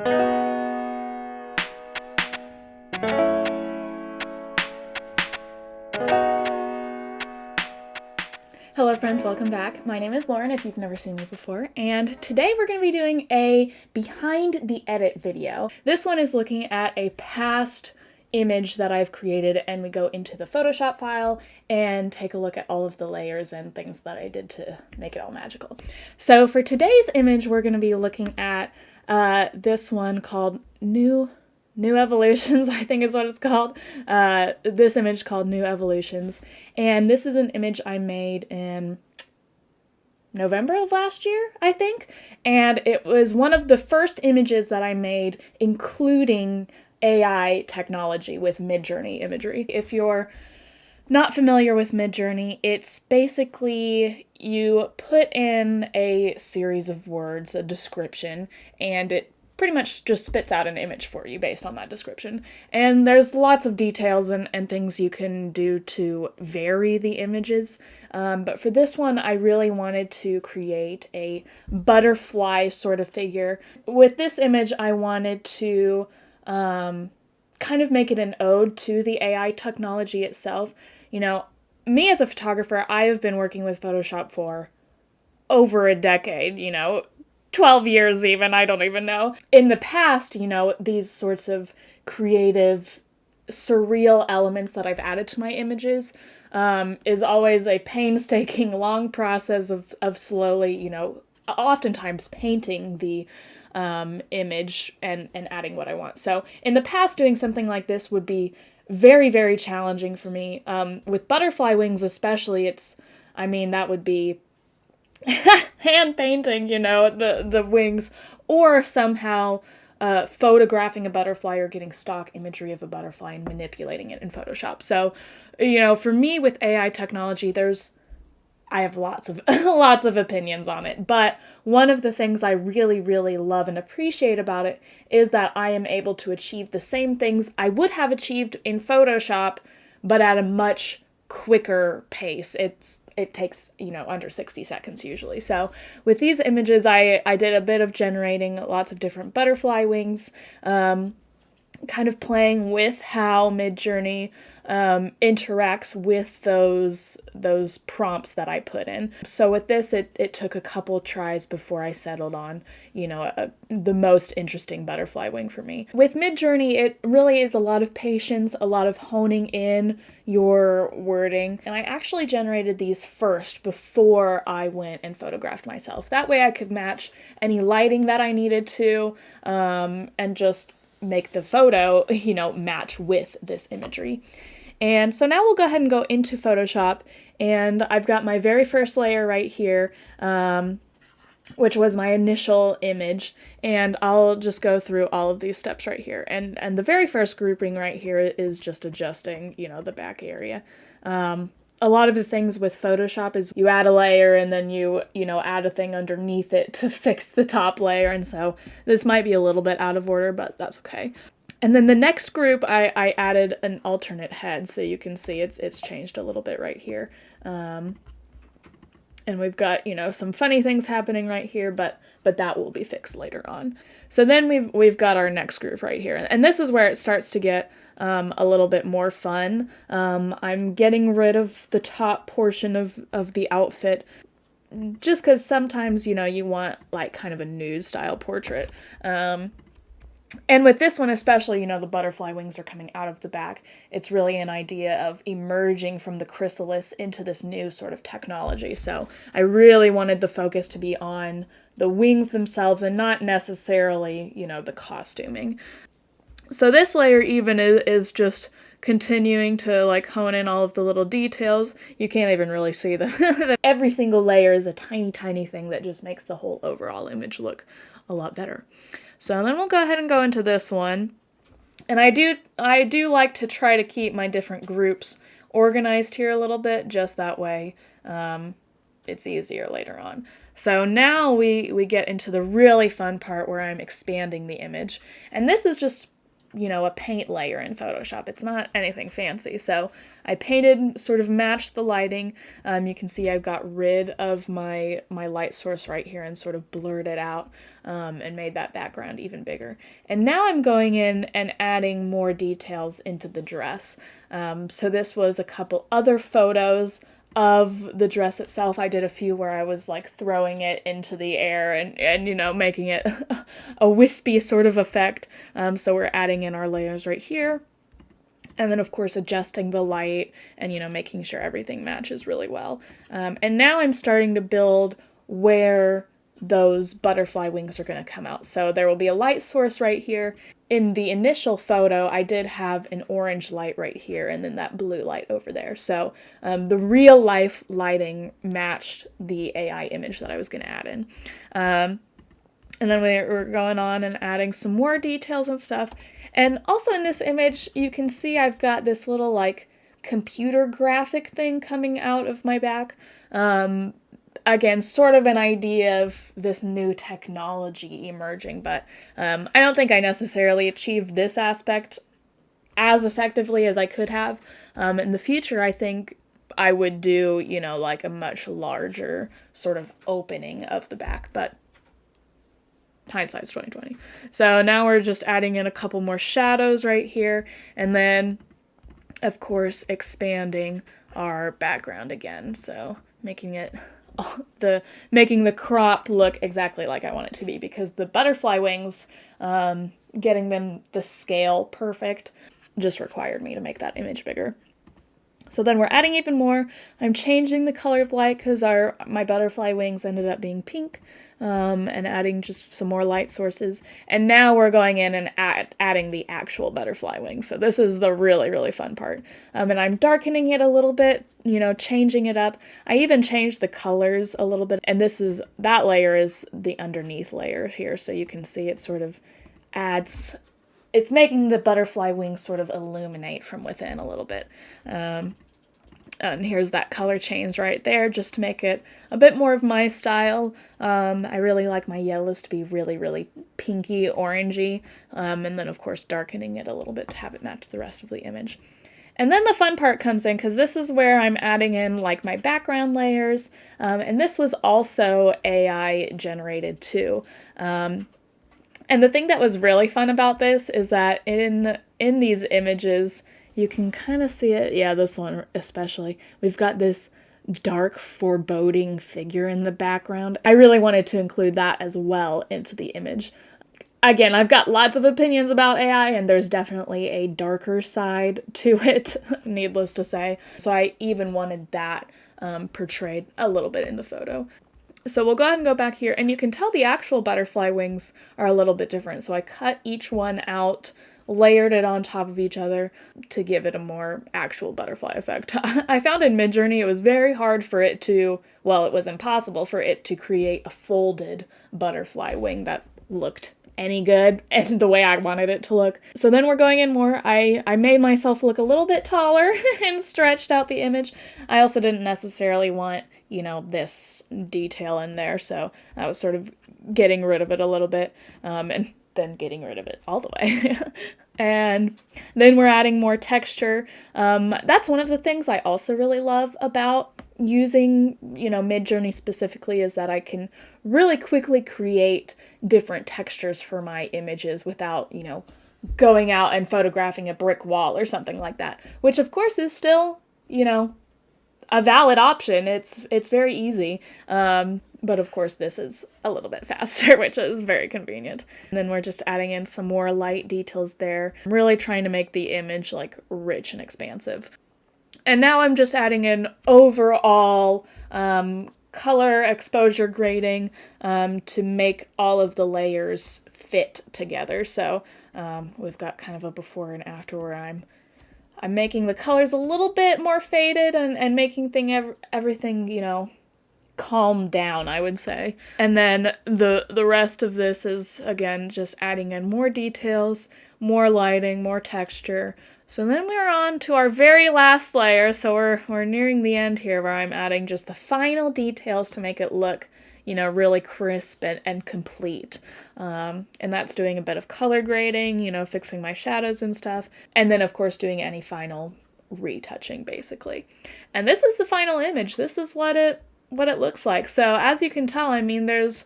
Hello friends, welcome back. My name is Lauren if you've never seen me before, and today we're going to be doing a behind the edit video. This one is looking at a past image that I've created, and we go into the Photoshop file and take a look at all of the layers and things that I did to make it all magical. So for today's image, we're going to be looking at this one called New Evolutions, I think is what it's called. This image called New Evolutions. And this is an image I made in November of last year, I think. And it was one of the first images that I made, including AI technology with Midjourney imagery. If you're not familiar with Midjourney, it's basically you put in a series of words, a description, and it pretty much just spits out an image for you based on that description. And there's lots of details and things you can do to vary the images. But for this one, I really wanted to create a butterfly sort of figure. With this image, I wanted to kind of make it an ode to the AI technology itself. You know, me as a photographer, I have been working with Photoshop for over a decade, 12 years even, I don't even know. In the past, these sorts of creative, surreal elements that I've added to my images is always a painstaking, long process of slowly, oftentimes painting the image and adding what I want. So in the past, doing something like this would be very, very challenging for me. With butterfly wings especially, that would be hand painting, the wings, or somehow photographing a butterfly or getting stock imagery of a butterfly and manipulating it in Photoshop. So, for me with AI technology, I have lots of lots of opinions on it, but one of the things I really, really love and appreciate about it is that I am able to achieve the same things I would have achieved in Photoshop, but at a much quicker pace. It takes, under 60 seconds usually. So with these images, I did a bit of generating lots of different butterfly wings, kind of playing with how Midjourney interacts with those prompts that I put in. So with this, it took a couple tries before I settled on, the most interesting butterfly wing for me. With Midjourney, it really is a lot of patience, a lot of honing in your wording. And I actually generated these first before I went and photographed myself. That way I could match any lighting that I needed to, and just make the photo, match with this imagery. And so now we'll go ahead and go into Photoshop, and I've got my very first layer right here, which was my initial image, and I'll just go through all of these steps right here. And the very first grouping right here is just adjusting, the back area. A lot of the things with Photoshop is you add a layer and then you add a thing underneath it to fix the top layer, and so this might be a little bit out of order, but that's okay. And then the next group, I added an alternate head, so you can see it's changed a little bit right here. And we've got, some funny things happening right here, but that will be fixed later on. So then we've got our next group right here. And this is where it starts to get a little bit more fun. I'm getting rid of the top portion of the outfit, just because sometimes, you want like kind of a nude style portrait. And with this one especially, the butterfly wings are coming out of the back. It's really an idea of emerging from the chrysalis into this new sort of technology. So I really wanted the focus to be on the wings themselves and not necessarily, the costuming. So this layer even is just continuing to like hone in all of the little details. You can't even really see them. Every single layer is a tiny, tiny thing that just makes the whole overall image look a lot better. So then we'll go ahead and go into this one. And I do like to try to keep my different groups organized here a little bit, just that way it's easier later on. So now we get into the really fun part where I'm expanding the image. And this is just a paint layer in Photoshop. It's not anything fancy. So I painted, sort of matched the lighting. You can see I've got rid of my light source right here and sort of blurred it out, and made that background even bigger. And now I'm going in and adding more details into the dress. So this was a couple other photos of the dress itself. I did a few where I was like throwing it into the air and making it a wispy sort of effect. So we're adding in our layers right here. And then of course adjusting the light and making sure everything matches really well. And now I'm starting to build where those butterfly wings are going to come out. So there will be a light source right here. In the initial photo, I did have an orange light right here and then that blue light over there. So the real life lighting matched the AI image that I was going to add in. And then we're going on and adding some more details and stuff. And also in this image, you can see I've got this little like computer graphic thing coming out of my back. Again, sort of an idea of this new technology emerging, but I don't think I necessarily achieved this aspect as effectively as I could have. In the future, I think I would do, like a much larger sort of opening of the back, but hindsight's 2020. So now we're just adding in a couple more shadows right here, and then, of course, expanding our background again. So making the crop look exactly like I want it to be, because the butterfly wings, getting them the scale perfect just required me to make that image bigger. So then we're adding even more. I'm changing the color of light because my butterfly wings ended up being pink, and adding just some more light sources. And now we're going in and adding the actual butterfly wings. So this is the really, really fun part. And I'm darkening it a little bit, changing it up. I even changed the colors a little bit. And that layer is the underneath layer here. So you can see it sort of it's making the butterfly wings sort of illuminate from within a little bit. And here's that color change right there, just to make it a bit more of my style. I really like my yellows to be really, really pinky, orangey. And then, of course, darkening it a little bit to have it match the rest of the image. And then the fun part comes in, because this is where I'm adding in like my background layers. And this was also AI generated too. And the thing that was really fun about this is that in these images, you can kind of see it. Yeah, this one especially. We've got this dark, foreboding figure in the background. I really wanted to include that as well into the image. Again, I've got lots of opinions about AI, and there's definitely a darker side to it, needless to say. So I even wanted that portrayed a little bit in the photo. So we'll go ahead and go back here, and you can tell the actual butterfly wings are a little bit different. So I cut each one out, layered it on top of each other to give it a more actual butterfly effect. I found in Midjourney it was very hard for it to, well, it was impossible for it to create a folded butterfly wing that looked any good and the way I wanted it to look. So then we're going in more. I made myself look a little bit taller and stretched out the image. I also didn't necessarily want, this detail in there, so I was sort of getting rid of it a little bit, and then getting rid of it all the way. And then we're adding more texture. That's one of the things I also really love about using, Midjourney specifically, is that I can really quickly create different textures for my images without, going out and photographing a brick wall or something like that, which of course is still, a valid option. It's very easy. But of course this is a little bit faster, which is very convenient. And then we're just adding in some more light details there. I'm really trying to make the image like rich and expansive. And now I'm just adding in overall color exposure grading to make all of the layers fit together. So we've got kind of a before and after where I'm making the colors a little bit more faded and making everything, calm down, I would say. And then the rest of this is, again, just adding in more details, more lighting, more texture. So then we're on to our very last layer. So we're nearing the end here, where I'm adding just the final details to make it look, you know, really crisp and complete. And that's doing a bit of color grading, you know, fixing my shadows and stuff. And then, of course, doing any final retouching, basically. And this is the final image. This is what it looks like. So as you can tell, I mean, there's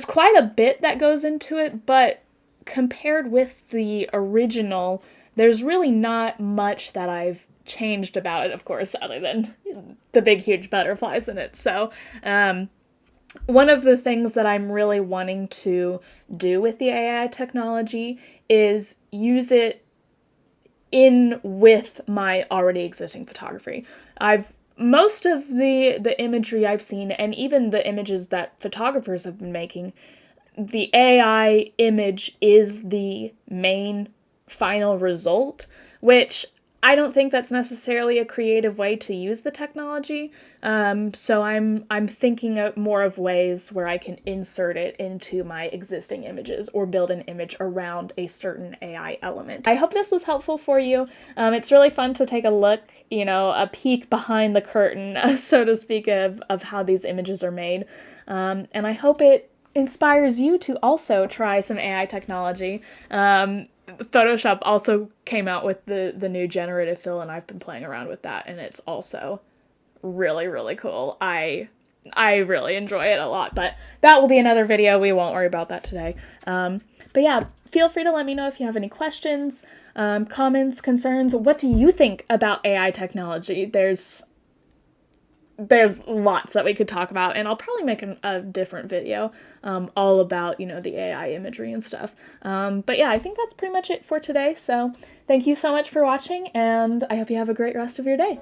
quite a bit that goes into it, but compared with the original, there's really not much that I've changed about it, of course, other than the big, huge butterflies in it. So, one of the things that I'm really wanting to do with the AI technology is use it in with my already existing photography. Most of the imagery I've seen, and even the images that photographers have been making, the AI image is the main final result, which I don't think that's necessarily a creative way to use the technology. So I'm thinking of more of ways where I can insert it into my existing images or build an image around a certain AI element. I hope this was helpful for you. It's really fun to take a look, you know, a peek behind the curtain, so to speak, of how these images are made. And I hope it inspires you to also try some AI technology. Photoshop also came out with the new generative fill, and I've been playing around with that, and it's also really, really cool. I really enjoy it a lot, but that will be another video. We won't worry about that today. But yeah, feel free to let me know if you have any questions, comments, concerns. What do you think about AI technology? There's lots that we could talk about, and I'll probably make a different video all about, you know, the AI imagery and stuff. But yeah, I think that's pretty much it for today. So thank you so much for watching, and I hope you have a great rest of your day.